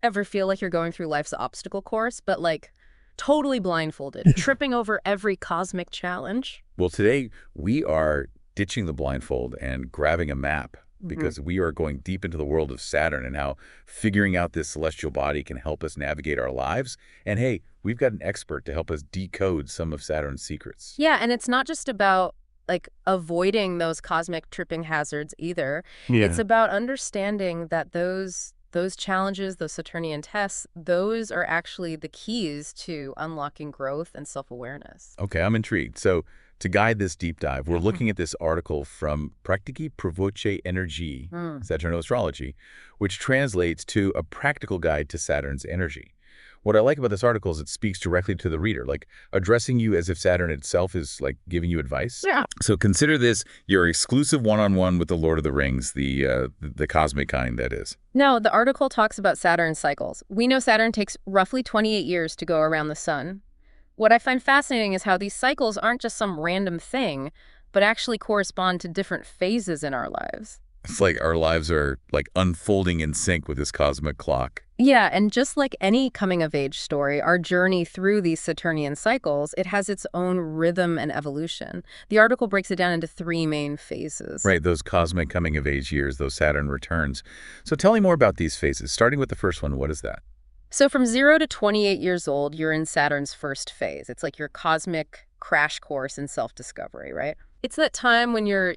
Ever feel like you're going through life's obstacle course, but like totally blindfolded, tripping over every cosmic challenge? Well, today we are ditching the blindfold and grabbing a map Hmm. because we are going deep into the world of Saturn and how figuring out this celestial body can help us navigate our lives. And hey, we've got an expert to help us decode some of Saturn's secrets. Yeah, and it's not just about like avoiding those cosmic tripping hazards either. It's Yeah. about understanding that those challenges, those Saturnian tests, those are actually the keys to unlocking growth and self-awareness. Okay, I'm intrigued. So to guide this deep dive, we're looking at this article from Practici Provoce Energy, Mm. Saturn Astrology, which translates to a practical guide to Saturn's energy. What I like about this article is it speaks directly to the reader, like addressing you as if Saturn itself is like giving you advice. Yeah. So consider this your exclusive one-on-one with the Lord of the Rings, the cosmic kind, that is. No, the article talks about Saturn cycles. We know Saturn takes roughly 28 years to go around the sun. What I find fascinating is how these cycles aren't just some random thing, but actually correspond to different phases in our lives. It's like our lives are like unfolding in sync with this cosmic clock. Yeah, and just like any coming-of-age story, our journey through these Saturnian cycles, it has its own rhythm and evolution. The article breaks it down into three main phases. Right, those cosmic coming-of-age years, those Saturn returns. So tell me more about these phases. Starting with the first one, what is that? So from 0 to 28 years old, you're in Saturn's first phase. It's like your cosmic crash course in self-discovery, right? It's that time when you're,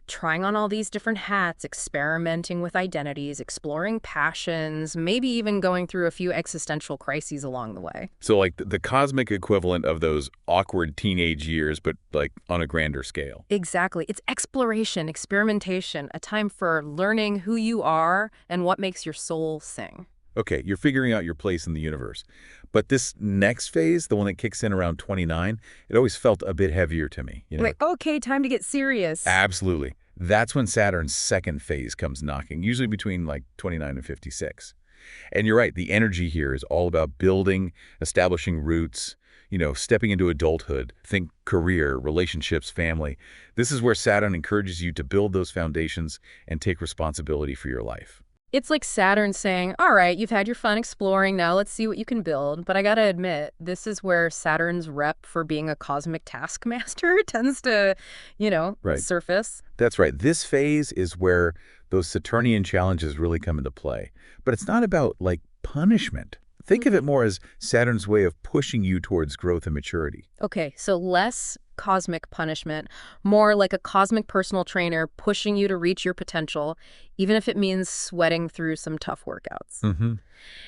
trying on all these different hats, experimenting with identities, exploring passions, maybe even going through a few existential crises along the way. So like the cosmic equivalent of those awkward teenage years, but like on a grander scale. Exactly. It's exploration, experimentation, a time for learning who you are and what makes your soul sing. Okay, you're figuring out your place in the universe. But this next phase, the one that kicks in around 29, it always felt a bit heavier to me, Like, okay, time to get serious. Absolutely. That's when Saturn's second phase comes knocking, usually between like 29 and 56. And you're right, the energy here is all about building, establishing roots, stepping into adulthood. Think career, relationships, family. This is where Saturn encourages you to build those foundations and take responsibility for your life. It's like Saturn saying, all right, you've had your fun exploring, now let's see what you can build. But I gotta admit, this is where Saturn's rep for being a cosmic taskmaster tends to, Right. surface. That's right. This phase is where those Saturnian challenges really come into play. But it's not about, like, punishment. Think of it more as Saturn's way of pushing you towards growth and maturity. Okay, so less cosmic punishment, more like a cosmic personal trainer pushing you to reach your potential, even if it means sweating through some tough workouts. Mm-hmm.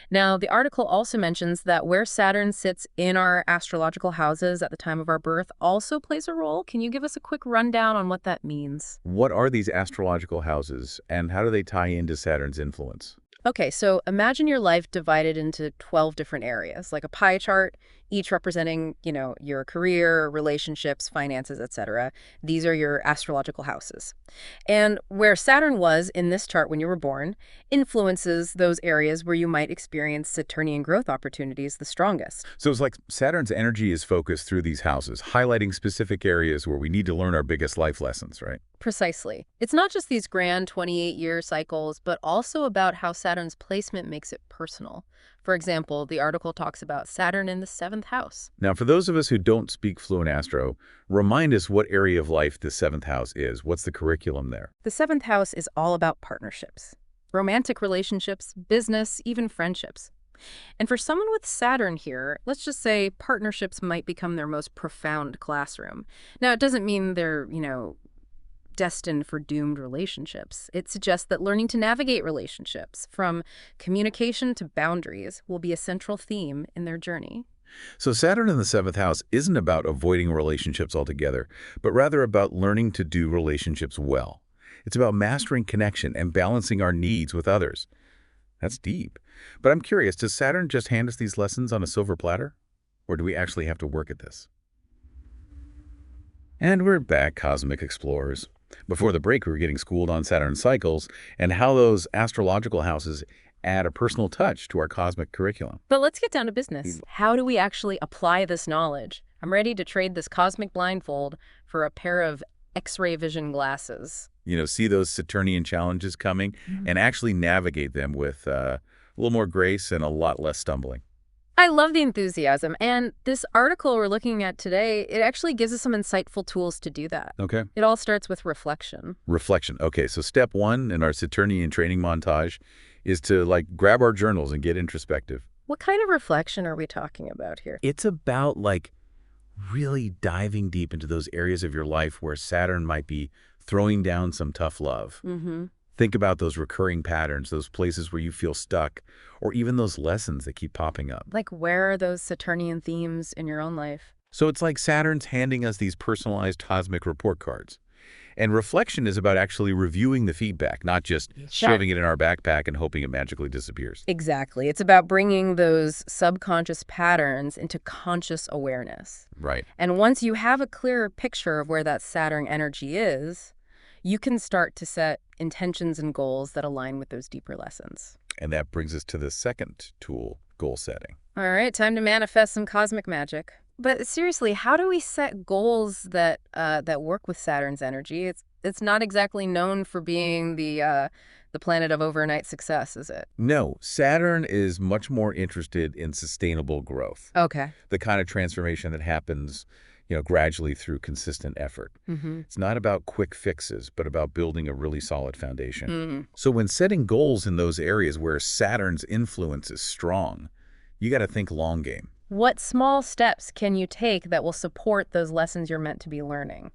Now, the article also mentions that where Saturn sits in our astrological houses at the time of our birth also plays a role. Can you give us a quick rundown on what that means? What are these astrological houses, and how do they tie into Saturn's influence? Okay, so imagine your life divided into 12 different areas, like a pie chart, each representing, your career, relationships, finances, etc. These are your astrological houses. And where Saturn was in this chart when you were born influences those areas where you might experience Saturnian growth opportunities the strongest. So it's like Saturn's energy is focused through these houses, highlighting specific areas where we need to learn our biggest life lessons, right? Precisely. It's not just these grand 28-year cycles, but also about how Saturn's placement makes it personal. For example, the article talks about Saturn in the seventh house. Now, for those of us who don't speak fluent astro, remind us what area of life the seventh house is. What's the curriculum there? The seventh house is all about partnerships, romantic relationships, business, even friendships. And for someone with Saturn here, let's just say partnerships might become their most profound classroom. Now, it doesn't mean they're, destined for doomed relationships. It suggests that learning to navigate relationships, from communication to boundaries, will be a central theme in their journey. So Saturn in the seventh house isn't about avoiding relationships altogether, but rather about learning to do relationships well. It's about mastering connection and balancing our needs with others. That's deep. But I'm curious, does Saturn just hand us these lessons on a silver platter? Or do we actually have to work at this? And we're back, Cosmic Explorers. Before the break, we were getting schooled on Saturn cycles and how those astrological houses add a personal touch to our cosmic curriculum. But let's get down to business. How do we actually apply this knowledge? I'm ready to trade this cosmic blindfold for a pair of X-ray vision glasses. See those Saturnian challenges coming and actually navigate them with a little more grace and a lot less stumbling. I love the enthusiasm, and this article we're looking at today, it actually gives us some insightful tools to do that. Okay. It all starts with reflection. Reflection. Okay, so step one in our Saturnian training montage is to grab our journals and get introspective. What kind of reflection are we talking about here? It's about really diving deep into those areas of your life where Saturn might be throwing down some tough love. Mm-hmm. Think about those recurring patterns, those places where you feel stuck, or even those lessons that keep popping up. Like, where are those Saturnian themes in your own life? So it's like Saturn's handing us these personalized cosmic report cards. And reflection is about actually reviewing the feedback, not just shoving it in our backpack and hoping it magically disappears. Exactly. It's about bringing those subconscious patterns into conscious awareness. Right. And once you have a clearer picture of where that Saturn energy is, you can start to set intentions and goals that align with those deeper lessons. And that brings us to the second tool, goal setting. All right, time to manifest some cosmic magic. But seriously, how do we set goals that work with Saturn's energy? It's not exactly known for being the planet of overnight success, is it? No, Saturn is much more interested in sustainable growth. Okay. The kind of transformation that happens, gradually through consistent effort. Mm-hmm. It's not about quick fixes, but about building a really solid foundation. Mm-hmm. So when setting goals in those areas where Saturn's influence is strong, you got to think long game. What small steps can you take that will support those lessons you're meant to be learning?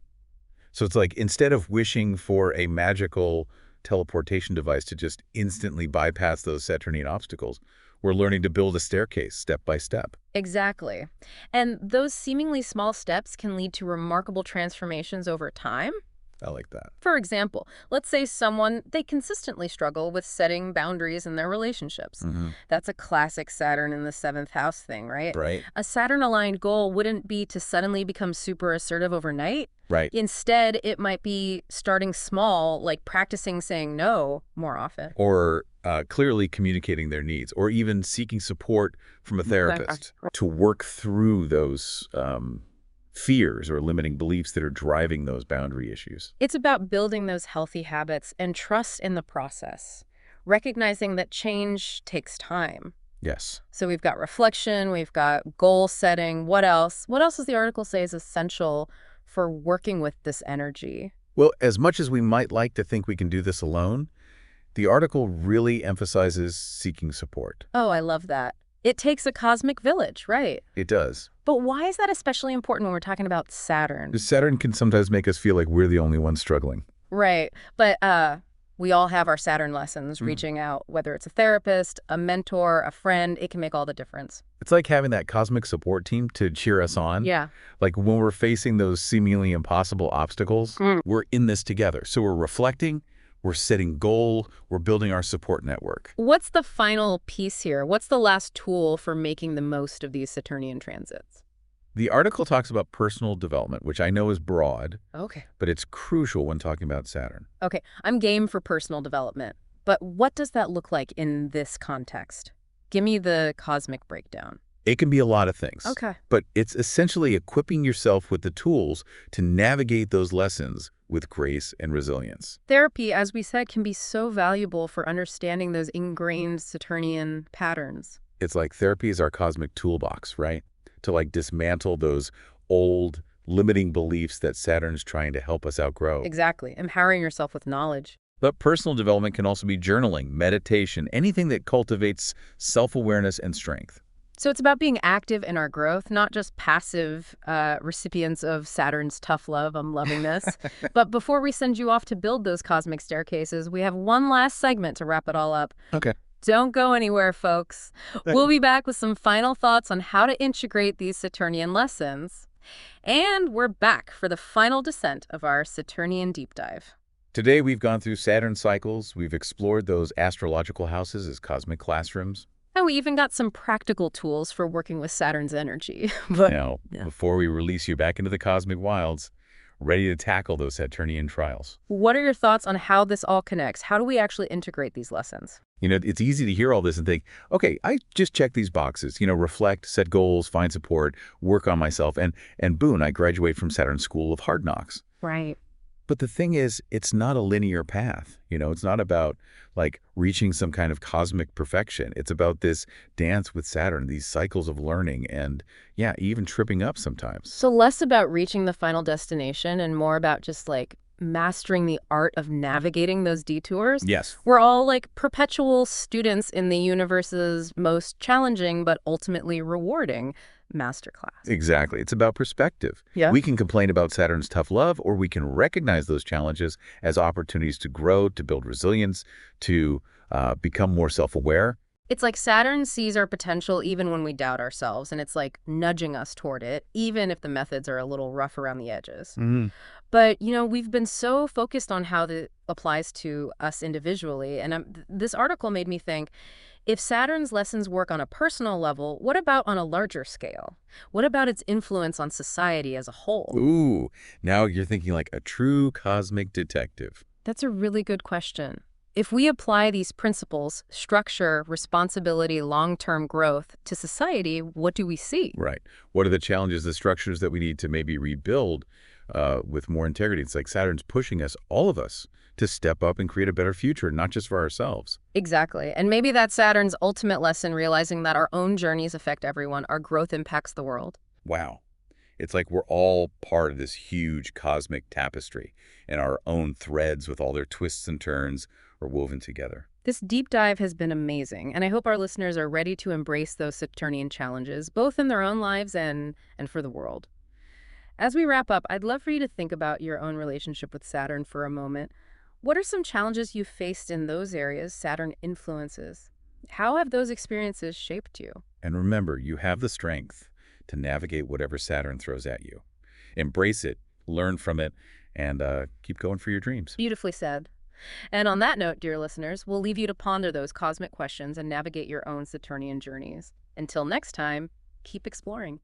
So it's like instead of wishing for a magical teleportation device to just instantly bypass those Saturnian obstacles, we're learning to build a staircase step by step. Exactly. And those seemingly small steps can lead to remarkable transformations over time. I like that. For example, let's say they consistently struggle with setting boundaries in their relationships. Mm-hmm. That's a classic Saturn in the seventh house thing, right? Right. A Saturn-aligned goal wouldn't be to suddenly become super assertive overnight. Right. Instead, it might be starting small, like practicing saying no more often. Or clearly communicating their needs, or even seeking support from a therapist to work through those fears or limiting beliefs that are driving those boundary issues. It's about building those healthy habits and trust in the process, recognizing that change takes time. Yes. So we've got reflection, we've got goal setting. What else? What else does the article say is essential for working with this energy? Well, as much as we might like to think we can do this alone, the article really emphasizes seeking support. Oh, I love that. It takes a cosmic village, right? It does. But why is that especially important when we're talking about Saturn? Because Saturn can sometimes make us feel like we're the only ones struggling. Right. But we all have our Saturn lessons, reaching out, whether it's a therapist, a mentor, a friend, it can make all the difference. It's like having that cosmic support team to cheer us on. Yeah. Like when we're facing those seemingly impossible obstacles, we're in this together. So we're reflecting, we're setting goal, we're building our support network. What's the final piece here? What's the last tool for making the most of these Saturnian transits? The article talks about personal development, which I know is broad, Okay. but it's crucial when talking about Saturn. Okay, I'm game for personal development. But what does that look like in this context? Give me the cosmic breakdown. It can be a lot of things. Okay. But it's essentially equipping yourself with the tools to navigate those lessons with grace and resilience. Therapy, as we said, can be so valuable for understanding those ingrained Saturnian patterns. It's like therapy is our cosmic toolbox, right? To dismantle those old limiting beliefs that Saturn's trying to help us outgrow. Exactly. Empowering yourself with knowledge. But personal development can also be journaling, meditation, anything that cultivates self-awareness and strength. So it's about being active in our growth, not just passive recipients of Saturn's tough love. I'm loving this. But before we send you off to build those cosmic staircases, we have one last segment to wrap it all up. Okay. Don't go anywhere, folks. We'll be back with some final thoughts on how to integrate these Saturnian lessons. And we're back for the final descent of our Saturnian deep dive. Today we've gone through Saturn cycles. We've explored those astrological houses as cosmic classrooms. And we even got some practical tools for working with Saturn's energy. But Now, before we release you back into the cosmic wilds, ready to tackle those Saturnian trials. what are your thoughts on how this all connects? How do we actually integrate these lessons? It's easy to hear all this and think, okay, I just check these boxes, reflect, set goals, find support, work on myself, and boom, I graduate from Saturn School of Hard Knocks. Right. But the thing is, it's not a linear path. It's not about like reaching some kind of cosmic perfection. It's about this dance with Saturn, these cycles of learning and, yeah, even tripping up sometimes. So less about reaching the final destination and more about just like mastering the art of navigating those detours. Yes. We're all like perpetual students in the universe's most challenging but ultimately rewarding masterclass. Exactly. It's about perspective. Yeah. We can complain about Saturn's tough love, or we can recognize those challenges as opportunities to grow, to build resilience, to become more self-aware. It's like Saturn sees our potential even when we doubt ourselves, and it's like nudging us toward it, even if the methods are a little rough around the edges. Mhm. But, we've been so focused on how that applies to us individually, and this article made me think, if Saturn's lessons work on a personal level, what about on a larger scale? What about its influence on society as a whole? Ooh, now you're thinking like a true cosmic detective. That's a really good question. If we apply these principles, structure, responsibility, long-term growth, to society, what do we see? Right. What are the challenges, the structures that we need to maybe rebuild with more integrity? It's like Saturn's pushing us, all of us, to step up and create a better future, not just for ourselves. Exactly. And maybe that's Saturn's ultimate lesson, realizing that our own journeys affect everyone, our growth impacts the world. Wow. It's like we're all part of this huge cosmic tapestry, and our own threads with all their twists and turns are woven together. This deep dive has been amazing, and I hope our listeners are ready to embrace those Saturnian challenges, both in their own lives and for the world. As we wrap up, I'd love for you to think about your own relationship with Saturn for a moment. What are some challenges you've faced in those areas Saturn influences? How have those experiences shaped you? And remember, you have the strength to navigate whatever Saturn throws at you. Embrace it, learn from it, and keep going for your dreams. Beautifully said. And on that note, dear listeners, we'll leave you to ponder those cosmic questions and navigate your own Saturnian journeys. Until next time, keep exploring.